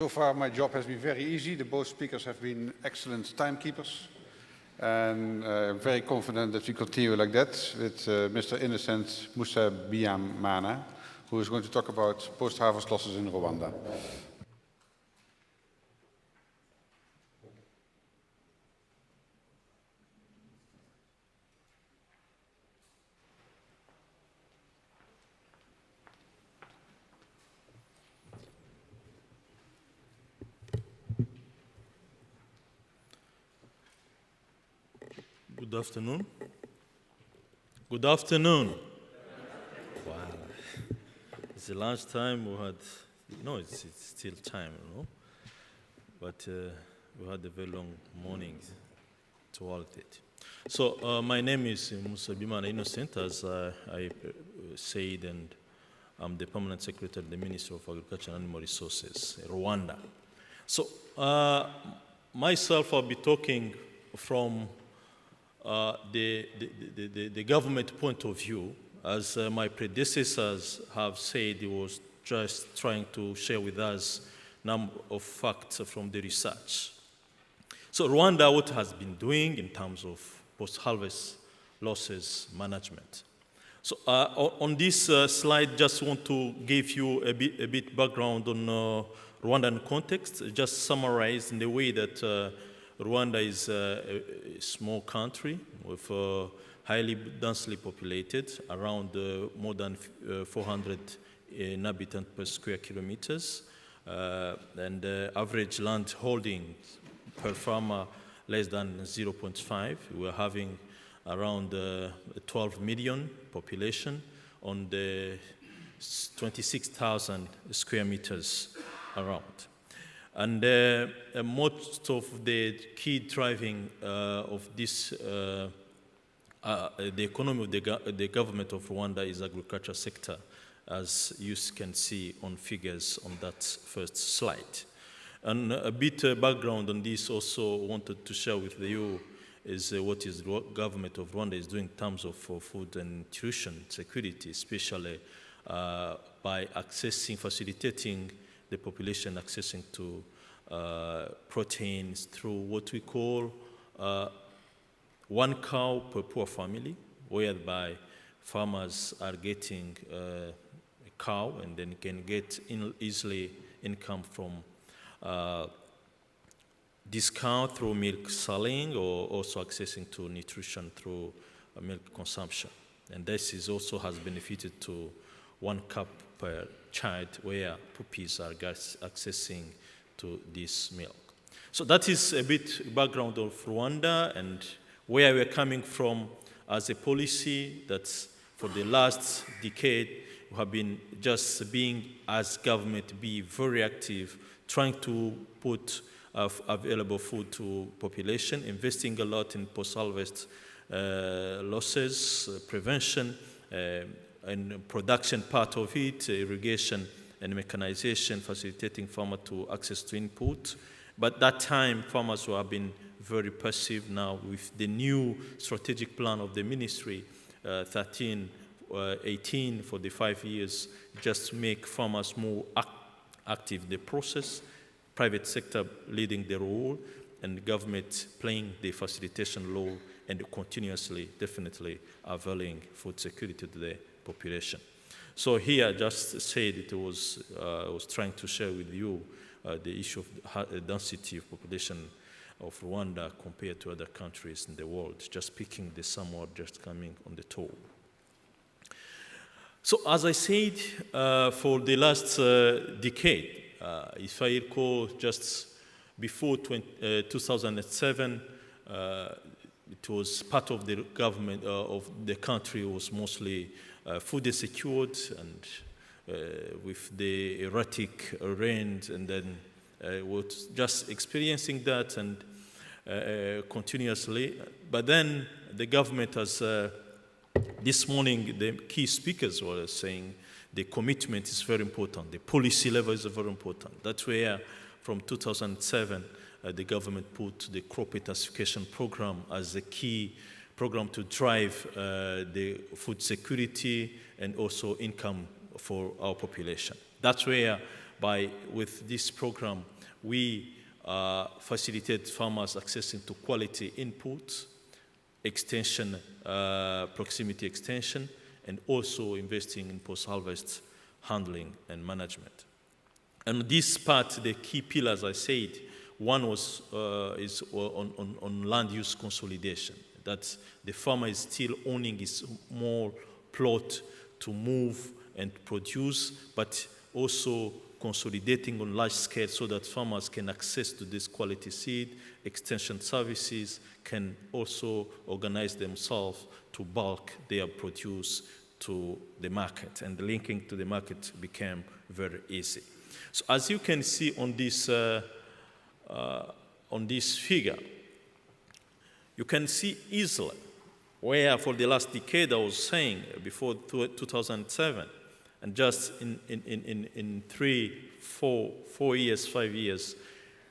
So far, my job has been very easy. Both speakers have been excellent timekeepers. And I'm very confident that we continue like that with Mr. Innocent Musabyimana, who is going to talk about post-harvest losses in Rwanda. Good afternoon. Good afternoon. Wow. It's the last time we had, it's still time, but we had a very long morning towards it. So my name is Musabyimana Innocent, as I said, and I'm the Permanent Secretary of the Ministry of Agriculture and Animal Resources, Rwanda. So myself, I'll be talking from the government point of view. As my predecessors have said, he was just trying to share with us a number of facts from the research. So Rwanda, what has been doing in terms of post-harvest losses management. So on this slide, just want to give you a bit background on Rwandan context, just summarize in the way that Rwanda is a small country with highly densely populated, around more than 400 inhabitants per square kilometers, and average land holding per farmer less than 0.5. We're having around 12 million population on the 26,000 square meters around. And most of the key driving of this, the economy of the government of Rwanda is agriculture sector, as you can see on figures on that first slide. And a bit background on this also wanted to share with you is what is the government of Rwanda is doing in terms of food and nutrition security, especially by facilitating the population accessing to proteins through what we call one cow per poor family, whereby farmers are getting a cow and then can get easily income from this cow through milk selling, or also accessing to nutrition through milk consumption. And this is also has benefited to 1 cup per child, where puppies are accessing to this milk. So that is a bit background of Rwanda and where we're coming from as a policy that for the last decade we have been just being, as government, be very active, trying to put available food to population, investing a lot in post-harvest losses, prevention, and production part of it, irrigation and mechanization, facilitating farmers to access to input. But that time, farmers who have been very passive. Now with the new strategic plan of the ministry, 13-18 for the 5 years, just to make farmers more active in the process, private sector leading the role, and government playing the facilitation role and continuously, definitely availing food security to the population. So here I just said I was trying to share with you the issue of the density of population of Rwanda compared to other countries in the world, just picking the somewhat just coming on the top. So as I said, for the last decade, if I recall, just before 2007, it was part of the government of the country was mostly food is secured, and with the erratic rains, and then was just experiencing that and continuously. But then the government has, this morning the key speakers were saying the commitment is very important, the policy level is very important. That's where from 2007 the government put the crop intensification program as a key program to drive the food security and also income for our population. That's where with this program, we facilitate farmers accessing to quality inputs, extension, proximity extension, and also investing in post-harvest handling and management. And this part, the key pillars I said, one is on land use consolidation. That the farmer is still owning his small plot to move and produce, but also consolidating on large scale so that farmers can access to this quality seed, extension services, can also organize themselves to bulk their produce to the market, and the linking to the market became very easy. So as you can see on this figure, you can see easily where for the last decade I was saying before 2007, and just in 3, 4 years, 5 years,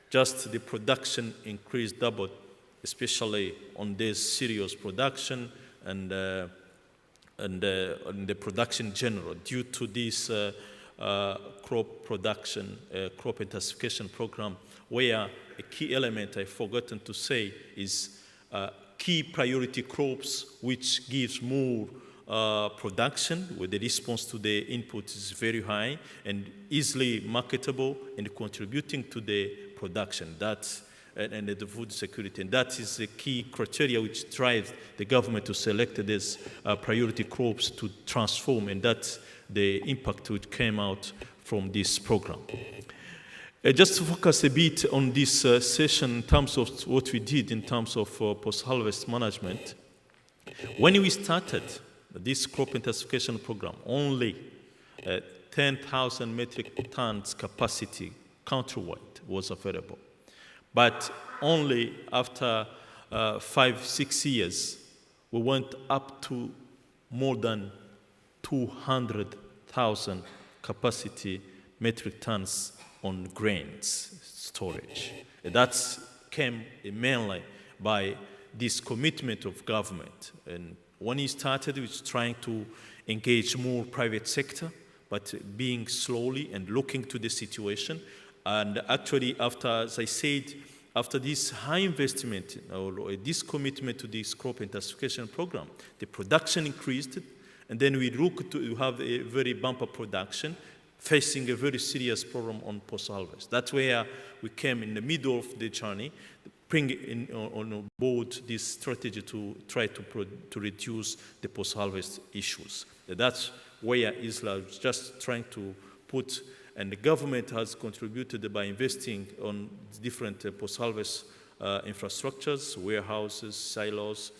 just the production increased double, especially on this cereals production and the production in general due to this crop production, crop intensification program, where a key element I've forgotten to say is key priority crops, which gives more production, where the response to the input is very high and easily marketable and contributing to the production. That's and the food security. And that is the key criteria which drives the government to select these priority crops to transform, and that's the impact which came out from this program. Just to focus a bit on this session in terms of what we did in terms of post-harvest management. When we started this crop intensification program, only 10,000 metric tons capacity countrywide was available. But only after 5-6 years, we went up to more than 200,000 capacity metric tons on grains storage. That came mainly by this commitment of government. And when he started, he was trying to engage more private sector, but being slowly and looking to the situation. And actually, after, as I said, after this high investment or this commitment to this crop intensification program, the production increased, and then we look to have a very bumper production, facing a very serious problem on post-harvest. That's where we came in the middle of the journey, bring on board this strategy to try to reduce the post-harvest issues. That's where Isla is just trying to put, and the government has contributed by investing on different post-harvest infrastructures, warehouses, silos,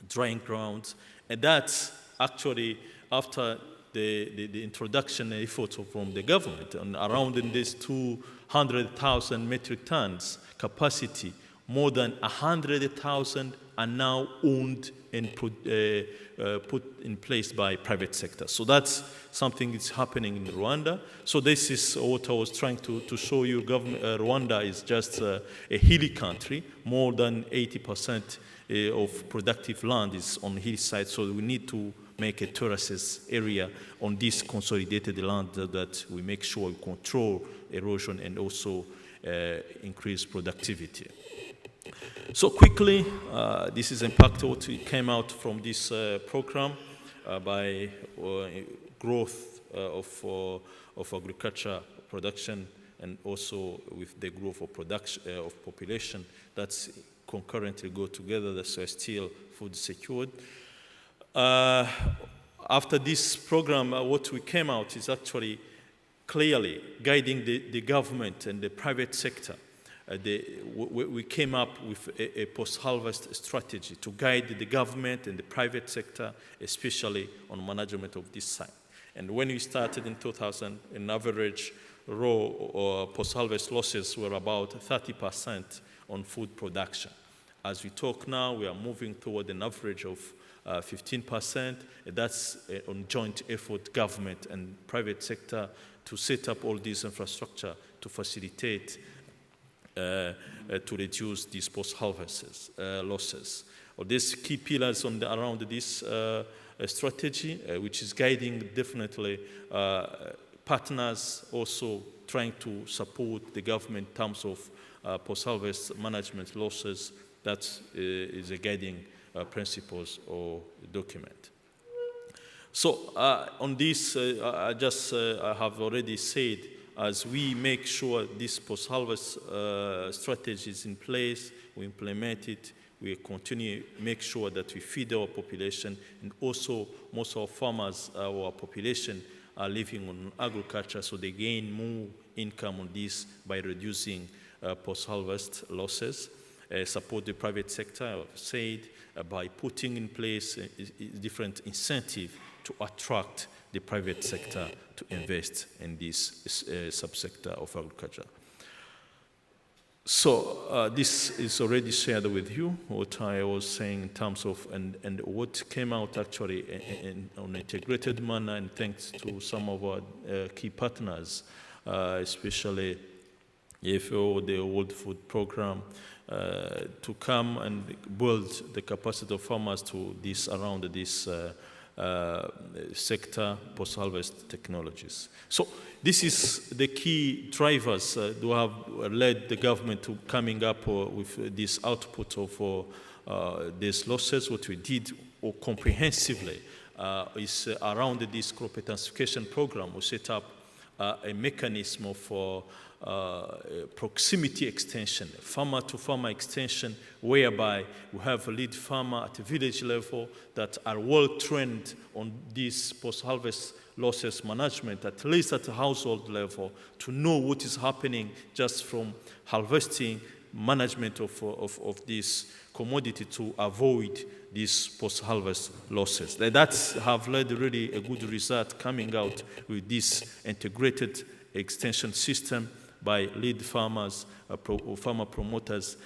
drying grounds, and that's actually after the introduction efforts from the government, and around in this 200,000 metric tons capacity, more than 100,000 are now owned and put in place by private sector. So that's something that's happening in Rwanda. So this is what I was trying to show you. Rwanda is just a hilly country. More than 80% of productive land is on hillside. So we need to make a terraces area on this consolidated land that we make sure we control erosion and also increase productivity. So quickly, this is impact what came out from this program by growth of agriculture production, and also with the growth of production of population that's concurrently go together. That's still food secured. After this program, what we came out is actually clearly guiding the government and the private sector. We came up with a post-harvest strategy to guide the government and the private sector, especially on management of this site. And when we started in 2000, an average raw or post-harvest losses were about 30% on food production. As we talk now, we are moving toward an average of 15%. That's on joint effort, government and private sector, to set up all this infrastructure to facilitate to reduce these post-harvest losses. These key pillars around this strategy, which is guiding definitely partners, also trying to support the government in terms of post-harvest management losses. That is a guiding principles or document. So on this, I have already said, as we make sure this post-harvest strategy is in place, we implement it, we continue make sure that we feed our population, and also most of our farmers, our population, are living on agriculture, so they gain more income on this by reducing post-harvest losses. Support the private sector, I've said, by putting in place different incentive to attract the private sector to invest in this subsector of agriculture. So this is already shared with you, what I was saying in terms of, and what came out actually in an integrated manner, and thanks to some of our key partners, especially FAO, the World Food Program, to come and build the capacity of farmers to this around this sector, post-harvest technologies. So this is the key drivers who have led the government to coming up with this output of these losses. What we did comprehensively is around this crop intensification program. We set up a mechanism for proximity extension, farmer-to-farmer extension, whereby we have a lead farmer at a village level that are well-trained on this post-harvest losses management, at least at the household level, to know what is happening just from harvesting management of this commodity to avoid these post-harvest losses. That have led really a good result coming out with this integrated extension system by lead farmers, farmer promoters,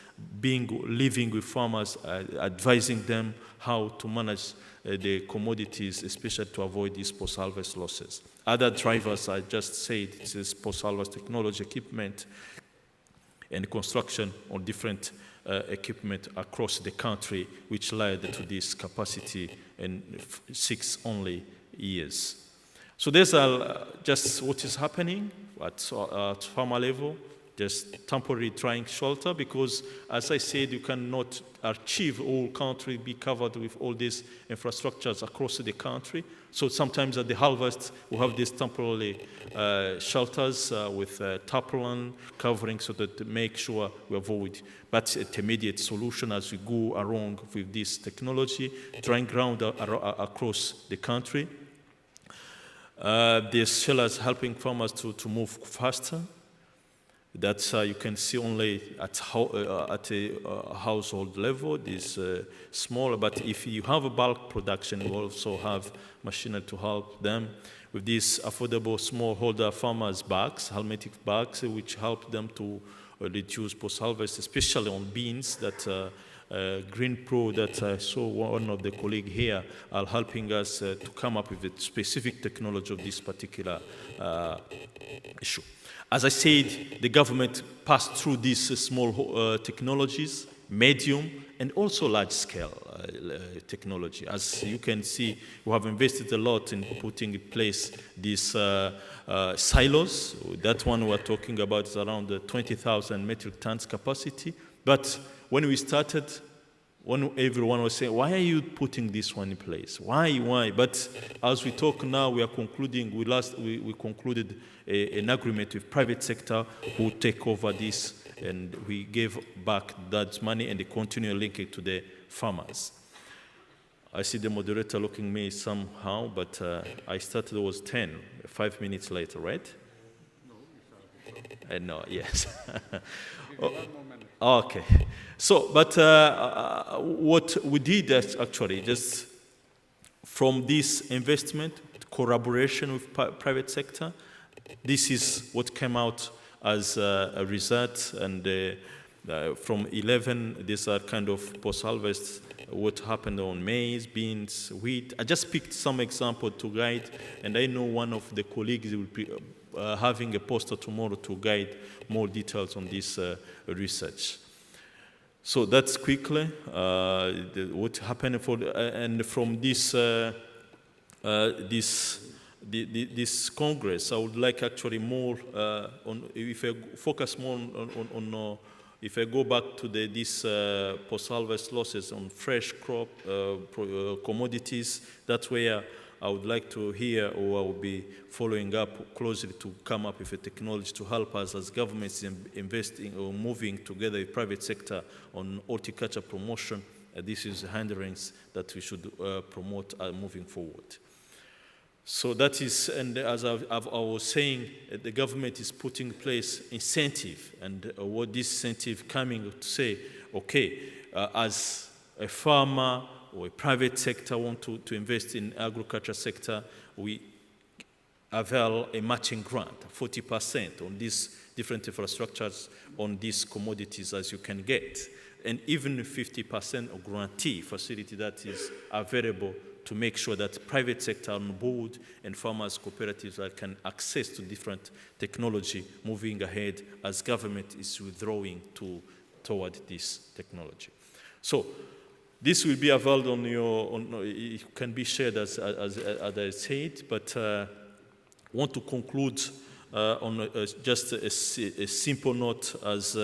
living with farmers, advising them how to manage the commodities, especially to avoid these post-harvest losses. Other drivers, I just said, this is post-harvest technology equipment and construction on different equipment across the country, which led to this capacity in 6 only years. So these are just what is happening at farmer level, just temporary trying shelter, because as I said, you cannot achieve all country be covered with all these infrastructures across the country. So sometimes at the harvest, we have these temporary shelters with tarpaulin covering, so that to make sure we avoid. But intermediate solution as we go along with this technology, drying ground across the country. This shellers helping farmers to move faster. That you can see only at a household level. This smaller, but if you have a bulk production, you also have machinery to help them with these affordable smallholder farmers bags, helmetic bags, which help them to reduce post-harvest, especially on beans. That Green Pro that I saw one of the colleagues here are helping us to come up with a specific technology of this particular issue. As I said, the government passed through these small technologies, medium, and also large-scale technology. As you can see, we have invested a lot in putting in place these silos. That one we're talking about is around 20,000 metric tons capacity. But when we started, everyone was saying, why are you putting this one in place? Why? But as we talk now, we are concluding, we concluded an agreement with private sector who take over this, and we gave back that money and they continue linking to the farmers. I see the moderator looking at me somehow, but I started, it was 5 minutes later, right? No, yes. Okay. So, but what we did actually, just from this investment, collaboration with private sector, this is what came out as a result. And from 11, these are kind of post-harvest, what happened on maize, beans, wheat. I just picked some example to guide, and I know one of the colleagues will be having a poster tomorrow to guide more details on this research. So that's quickly what happened and from this this Congress, I would like actually more on, if I focus more on if I go back to this post-harvest losses on fresh crop commodities, that's where I would like to hear, or I will be following up closely to come up with a technology to help us as governments investing or moving together with private sector on horticulture promotion. This is hindrance that we should promote moving forward. So that is, and as I was saying, the government is putting in place incentive, and what this incentive coming to say, okay, as a farmer or a private sector want to invest in agriculture sector, we avail a matching grant, 40% on these different infrastructures on these commodities as you can get, and even 50% of grantee facility that is available to make sure that private sector on board and farmers cooperatives can access to different technology moving ahead as government is withdrawing toward this technology. So this will be available it can be shared as I said, but want to conclude on just a simple note, as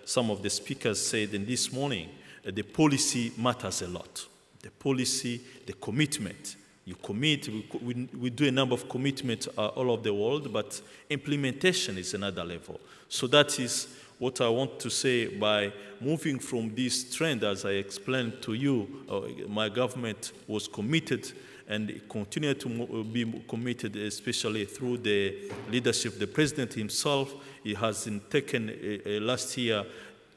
some of the speakers said in this morning, the policy matters a lot. The policy, the commitment. You commit, we do a number of commitments all over the world, but implementation is another level. So that is what I want to say by moving from this trend, as I explained to you, my government was committed and continue to be committed, especially through the leadership of the president himself. He has taken last year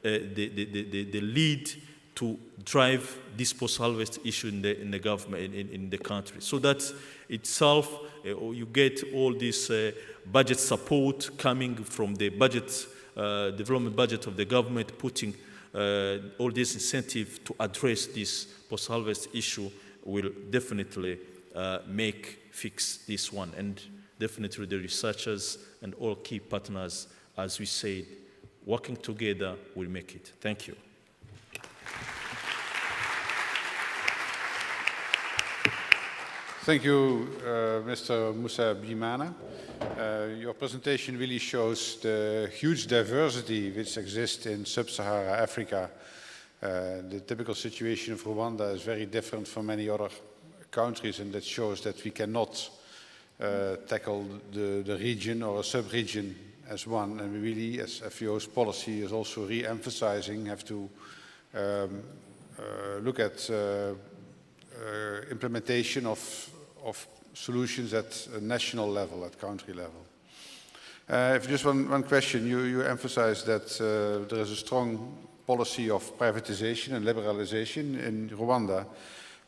the lead to drive this post-harvest issue in the government, in the country. So that itself, you get all this budget support coming from the budget, development budget of the government, putting all this incentive to address this post-harvest issue will definitely fix this one. And definitely the researchers and all key partners, as we said, working together will make it. Thank you. Thank you, Mr. Musabyimana. Your presentation really shows the huge diversity which exists in sub-Saharan Africa. The typical situation of Rwanda is very different from many other countries, and that shows that we cannot tackle the region or a sub-region as one. And we really, as FAO's policy is also re-emphasizing, have to look at implementation of solutions at a national level, at country level. If just one question, you emphasized that there is a strong policy of privatization and liberalization in Rwanda,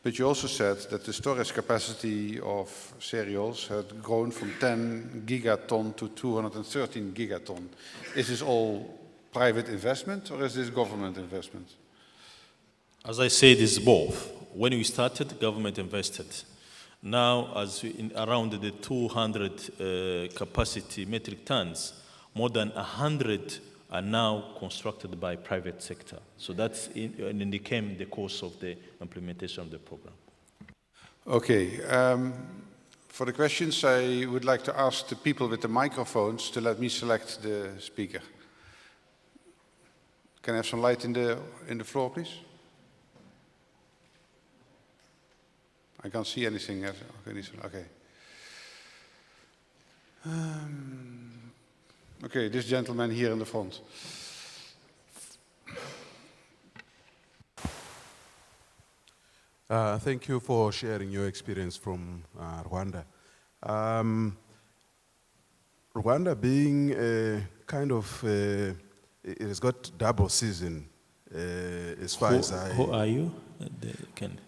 but you also said that the storage capacity of cereals had grown from 10 gigaton to 213 gigaton. Is this all private investment or is this government investment? As I said, it's both. When we started, government invested. Now, around the 200 capacity metric tons, more than 100 are now constructed by private sector. So that's became the course of the implementation of the program. Okay. For the questions, I would like to ask the people with the microphones to let me select the speaker. Can I have some light in the floor, please? I can't see anything. Okay. Okay, this gentleman here in the front. Thank you for sharing your experience from Rwanda. Rwanda being kind of, it has got double season as far as I... Who are you?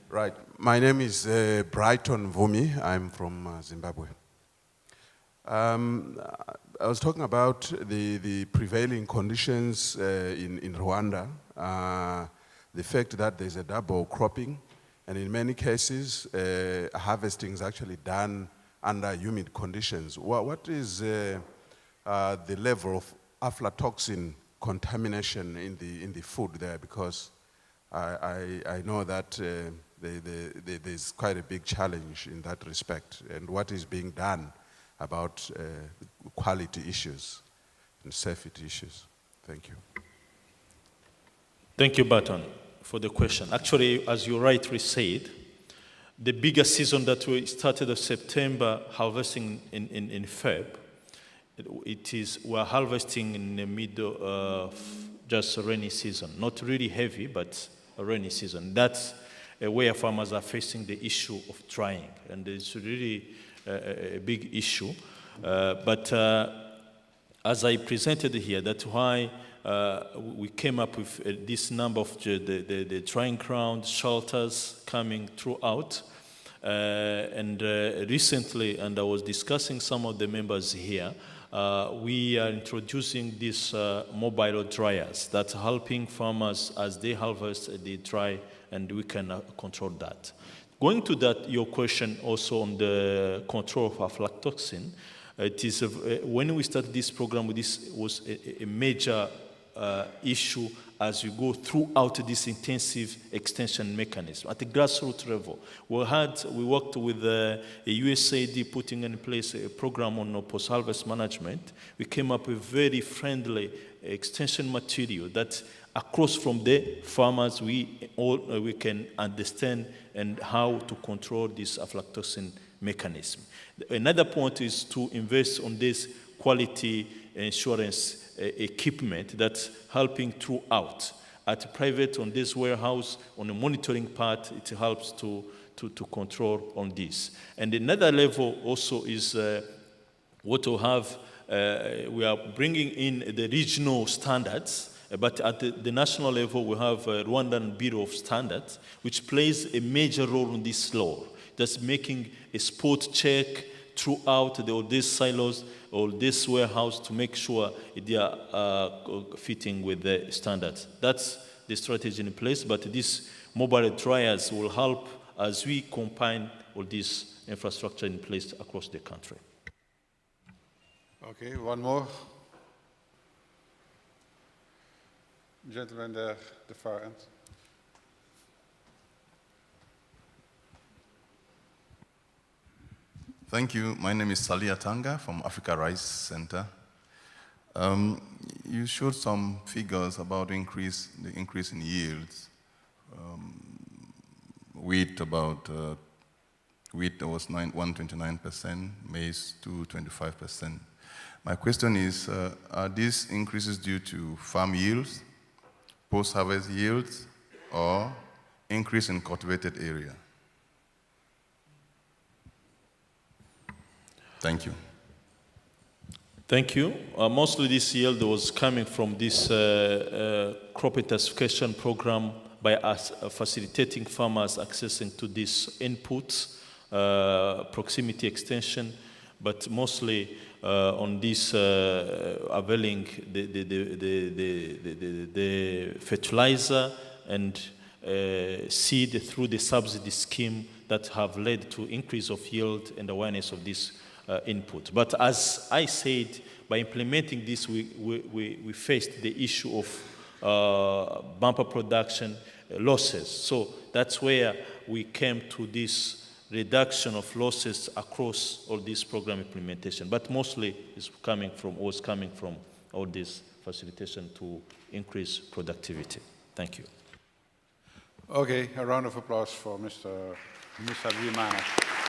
Right. My name is Brighton Vumi. I'm from Zimbabwe. I was talking about the prevailing conditions in Rwanda, the fact that there's a double cropping, and in many cases, harvesting is actually done under humid conditions. What is the level of aflatoxin contamination in the food there? Because I know that there's quite a big challenge in that respect, and what is being done about quality issues and safety issues. Thank you. Thank you, Barton, for the question. Actually, as you rightly said, the biggest season that we started of September harvesting in Feb, we're harvesting in the middle of just a rainy season. Not really heavy, but a rainy season. That's where farmers are facing the issue of drying, and it's really a big issue. But as I presented here, that's why we came up with this number of the drying ground shelters coming throughout. And recently, and I was discussing some of the members here, we are introducing these mobile dryers that's helping farmers as they harvest, they dry, and we can control that. Going to that, your question also on the control of aflatoxin, it is when we started this program, this was a major issue as we go throughout this intensive extension mechanism at the grassroots level. We worked with a USAID putting in place a program on post-harvest management. We came up with very friendly extension material that across from the farmers we can understand and how to control this aflatoxin mechanism. Another point is to invest on this quality insurance equipment that's helping throughout. At private, on this warehouse, on the monitoring part, it helps to control on this. And another level also is what we have, we are bringing in the regional standards, but at the national level, we have Rwandan Bureau of Standards, which plays a major role in this law, just making a spot check throughout all these silos or this warehouse to make sure they are fitting with the standards. That's the strategy in place, but these mobile dryers will help as we combine all this infrastructure in place across the country. Okay, one more. Gentleman there, the far end. Thank you. My name is Salia Tanga from Africa Rice Center. You showed some figures about the increase in yields. Wheat was 129%, maize 225%. My question is, are these increases due to farm yields, post-harvest yields, or increase in cultivated area? Thank you. Thank you. Mostly this yield was coming from this crop intensification program by us facilitating farmers accessing to these inputs, proximity extension, but mostly on this availing the fertilizer and seed through the subsidy scheme that have led to increase of yield and awareness of this input. But as I said, by implementing this, we faced the issue of bumper production losses. So that's where we came to this reduction of losses across all this program implementation. But mostly was coming from all this facilitation to increase productivity. Thank you. Okay, a round of applause for Mr. Musabyimana.